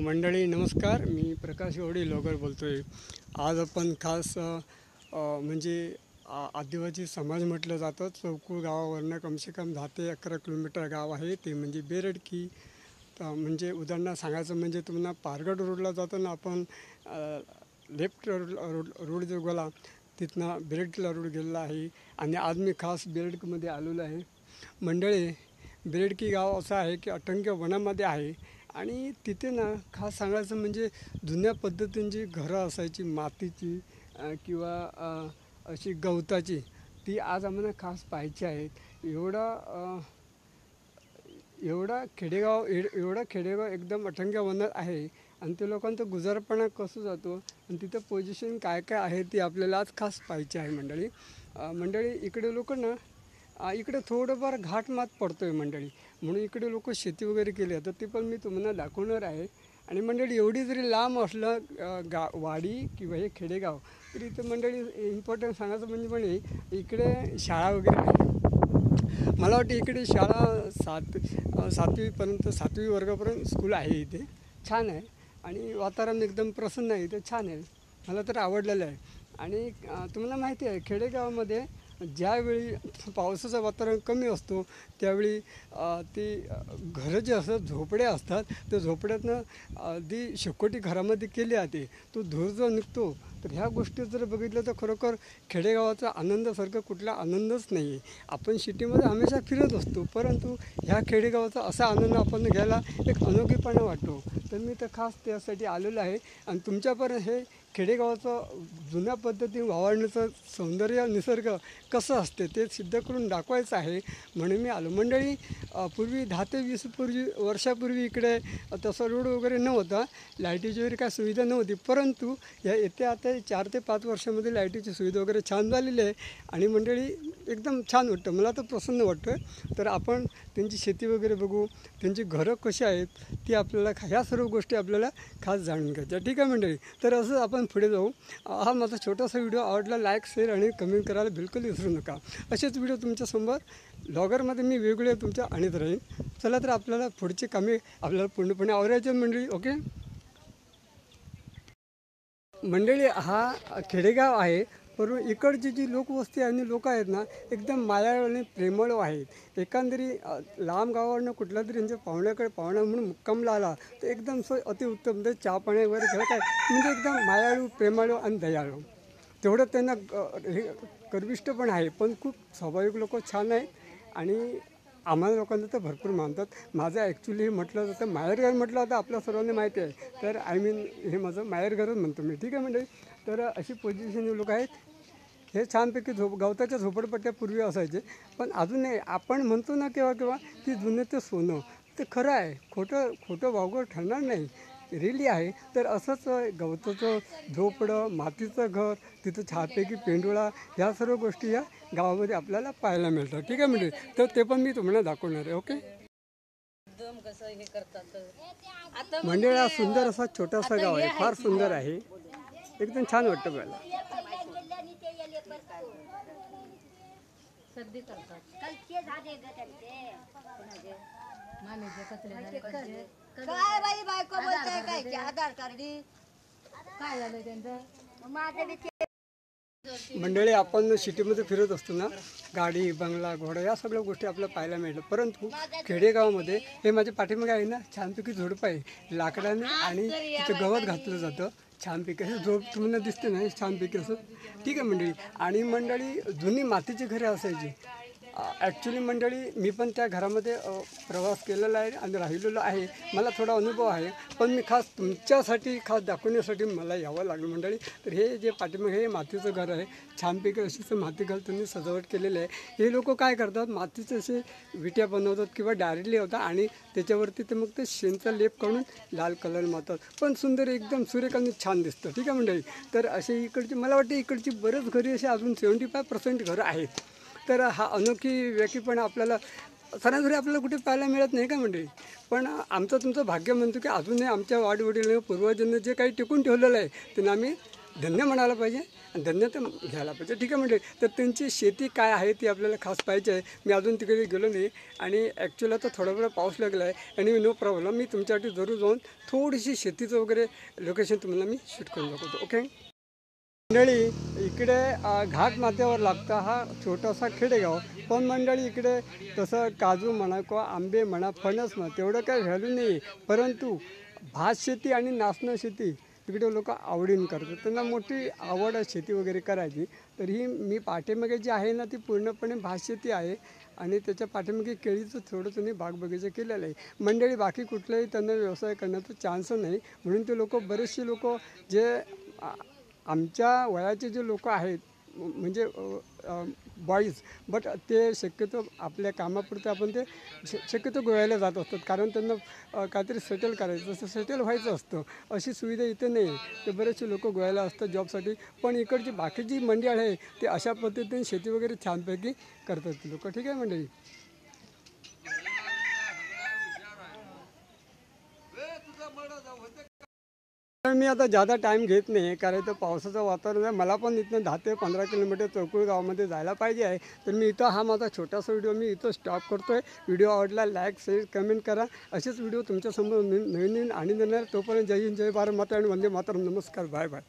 मंडळी नमस्कार, मी प्रकाश एवढे लॉगर बोलतो आहे. आज आपण खास म्हणजे आदिवासी समाज म्हटलं जातं. चौकूळ गावावरनं कमसे कम 10 ते 11 किलोमीटर गाव आहे, ते म्हणजे बेरडकी. तर म्हणजे उदाहरणार्थ सांगायचं म्हणजे तुम्हाला पारगड रोडला जाताना आपण लेफ्ट रोड जो गेला तिथनं बेरडकीला रोड गेलेला आहे. आणि आज मी खास बेरडकीमध्ये आलेलो आहे. मंडळी, बेरडकी गाव असं आहे की अटंक्य वनामध्ये आहे. आणि तिथे ना खास सांगायचं म्हणजे जुन्या पद्धतींची घरं असायची, मातीची किंवा अशी गवताची, ती आज आम्हाला खास पाहायची आहेत. एवढा खेडेगाव एकदम अटंक्य वनात आहे. आणि ते लोकांचा गुजारपणा कसं जातो आणि तिथं पोझिशन काय काय आहे ती आपल्याला आज खास पाहायची आहे. मंडळी इकडे लोक ना इकडे थोडंफार घाटमात पडतो आहे मंडळी, म्हणून इकडे लोक शेती वगैरे केली तर ते पण मी तुम्हाला दाखवणार आहे. आणि मंडळी एवढी जरी लांब असलं वाडी किंवा हे खेडेगाव, तरी इथं मंडळी इम्पॉर्टंट सांगायचं म्हणजे इकडे शाळा वगैरे आहे. मला वाटतं इकडे शाळा 7वी वर्गापर्यंत स्कूल आहे इथे. छान आहे आणि वातावरण एकदम प्रसन्न आहे इथे, छान आहे, मला तर आवडलेलं आहे. आणि तुम्हाला माहिती आहे खेडेगावामध्ये ज्यावेळी पावसाचं वातावरण कमी असतो त्यावेळी ती घरं जे असतात, झोपड्या असतात, त्या झोपड्यातनं अगदी शेकोटी घरामध्ये केली जाते, तो धूर जो निघतो. तर ह्या गोष्टी जर बघितलं तर खरोखर खेडेगावाचा आनंदासारखा कुठला आनंदच नाही आहे. आपण सिटीमध्ये हमेशा फिरत असतो, परंतु ह्या खेडेगावाचा असा आनंद आपण घ्यायला एक अनोखीपणा वाटतो. तर मी तर खास त्यासाठी आलेलो आहे. आणि तुमच्यापर्यंत हे खेडेगावाचं जुन्या पद्धतीने वावरण्याचं सौंदर्य, निसर्ग कसं असते ते सिद्ध करून दाखवायचं आहे, म्हणून मी आलो. मंडळी, पूर्वी 10 ते 20 वर्षापूर्वी इकडे तसं रोड वगैरे नव्हता, लाईटीची वगैरे काय सुविधा नव्हती. परंतु आता 4 ते 5 वर्षामध्ये लाईटीची सुविधा वगैरे छान झालेली आहे. आणि मंडळी एकदम छान वाटतं, मला तर प्रसन्न वाटतं. तर आपण त्यांची शेती वगैरे बघू, त्यांची घरं कशी आहेत ती आपल्याला ह्या सर्व गोष्टी आपल्याला खास जाणून घ्यायच्या. ठीक आहे मंडळी, तर असं आपण पुढे जाऊ. हा माझा छोटासा व्हिडिओ आवडला, लाईक, शेअर आणि कमेंट करायला बिलकुल विसरू नका. असेच व्हिडिओ तुमच्यासमोर ब्लॉगरमध्ये मी वेगवेगळे तुमच्या आणत राहीन. चला तर आपल्याला पुढची कामे आपल्याला पूर्णपणे आवरायचे मंडळी. ओके मंडळी, हा खेडेगाव आहे, परंतु इकडची जी लोकवस्ती आणि लोक आहेत ना एकदम मायाळू आणि प्रेमळ आहेत. एकंदरी लांब गावावरनं कुठल्या तरी यांच्या पाहुणा म्हणून मुक्कामला आला तर एकदम अतिउत्तम, म्हणजे चहा पाणी वगैरे खेळत आहे, म्हणजे एकदम मायाळू, प्रेमळ आणि दयाळू. तेवढं त्यांना हे गर्विष्ठ पण आहे, पण खूप स्वाभाविक लोक छान आहेत. आणि आम्हाला लोकांना तर भरपूर मानतात. माझं ॲक्च्युली म्हटलं जातं माहेरघर म्हटलं जातं, आपल्या सर्वांना माहिती आहे. तर हे माझं माहेरघरच म्हणतो मी. ठीक आहे म्हणजे, तर अशी पोझिशन लोक आहेत. हे छानपैकी गवताच्या झोपडपट्ट्या पूर्वी असायचे, पण अजूनही आपण म्हणतो ना केव्हा की जुनं ते सोनं, ते खरं आहे. खोटं वावगं ठरणार नाही, रिली आहे. तर असंच गवताचं झोपडं, मातीचं घर, तिथं छानपैकी पेंडोळा, ह्या सर्व गोष्टी या गावामध्ये आपल्याला पाहायला मिळतात. ठीक आहे म्हणजे, तर ते पण मी तुम्हाला दाखवणार आहे. ओके मंडळी, हा सुंदर असा छोटासा गाव आहे, फार सुंदर आहे, एकदम छान वाटतं मला. काय बाई बायको बोलताय काय आधार कार्ड काय झालं त्यांचं. मंडळी, आपण सिटीमध्ये फिरत असतो ना, गाडी, बंगला, घोडा या सगळ्या गोष्टी आपल्याला पाहायला मिळतात. परंतु खेडेगावामध्ये हे माझ्या पाठीमागे आहे ना, छानपैकी झुडपं आहे, लाकडाने आणि तिथं गवत घातलं जातं. छानपैकी असं झोप तुम्हाला दिसते ना, छानपैकी असं. ठीक आहे मंडळी. आणि मंडळी, जुनी मातीची घरे असायची. ॲक्च्युली मंडळी, मी पण त्या घरामध्ये प्रवास केलेला आहे आणि राहिलेलो आहे, मला थोडा अनुभव आहे. पण मी खास तुमच्यासाठी खास दाखवण्यासाठी मला यावं लागलं मंडळी. तर हे जे पाठीमागे हे मातीचं घर आहे, छानपैकी अशीच माती घर त्यांनी सजावट केलेलं आहे. हे लोक काय करतात, मातीचे असे विट्या बनवतात किंवा डायरेक्टली होतात आणि त्याच्यावरती ते मग ते शेणचा लेप करून लाल कलर मारतात, पण सुंदर एकदम सुरेख आणि छान दिसतं. ठीक आहे मंडळी, तर असे इकडची मला वाटते इकडची बरेच घरी असे अजून 75% घरं आहेत. तर हा अनोखी व्यक्तीपणा आपल्याला सणासुरी आपल्याला कुठे पाहायला मिळत नाही का मंडळी. पण आमचं तुमचं भाग्य म्हणतो की अजूनही आमच्या वाडवडील पूर्वजांनी जे काही टिकून ठेवलेलं आहे त्यांना आम्ही धन्य म्हणायला पाहिजे आणि धन्य तर घ्यायला पाहिजे. ठीक आहे म्हणजे तर त्यांची शेती काय आहे ती आपल्याला खास पाहिजे आहे. मी अजून तिकडे गेलो नाही आणि ॲक्च्युअली आता थोडा वेळा पाऊस लागला आहे आणि नो प्रॉब्लेम मी तुमच्यासाठी जरूर जाऊन थोडीशी शेतीचं वगैरे लोकेशन तुम्हाला मी शूट करून दाखवतो. ओके मंडळी, इकडे घाट माथ्यावर लागतं हा छोटासा खेडेगाव. पण मंडळी इकडे तसं काजू म्हणा किंवा आंबे म्हणा फणस म्हणा तेवढं काही व्हॅल्यू नाही, परंतु भात शेती आणि नाचणं शेती इकडे लोक आवडीनं करतात. त्यांना मोठी आवड आहे शेती वगैरे करायची. तर ही मी पाठीमागे जी आहे ना ती पूर्णपणे भात शेती आहे आणि त्याच्या पाठीमागे केळीचं थोडं त्यांनी बाग बगीचा केलेलं आहे. मंडळी बाकी कुठलाही त्यांना व्यवसाय करण्याचा चान्स नाही, म्हणून ते लोक बरेचसे लोक जे आमच्या वयाचे जे लोक आहेत म्हणजे बॉईज बट ते शक्यतो आपल्या कामापुरतं आपण ते शक्यतो गोव्याला जात असतात, कारण त्यांना काहीतरी सेटल करायचं असतं, सेटल व्हायचं असतं. अशी सुविधा इथे नाही आहे. ते बरेचसे लोक गोव्याला असतात जॉबसाठी. पण इकडची बाकीची मंडळी आहे ते अशा पद्धतीने शेती वगैरे छानपैकी करतात लोक. ठीक आहे मंडळी. तर मी आता जादा टाईम घेत नाही, कारण तर पावसाचं वातावरण आहे. मला पण इथनं 10 ते 15 किलोमीटर चौकुळ गावामध्ये जायला पाहिजे आहे. तर मी इथं हा माझा छोटासा व्हिडिओ मी इथं स्टॉप करतो आहे. व्हिडिओ आवडला लाईक शेअर कमेंट करा. असेच व्हिडिओ तुमच्यासमोर नवीन नवीन आणि देणार. तोपर्यंत जय हिंद, जय भारत माता आणि वंदे मातरम. नमस्कार, बाय बाय.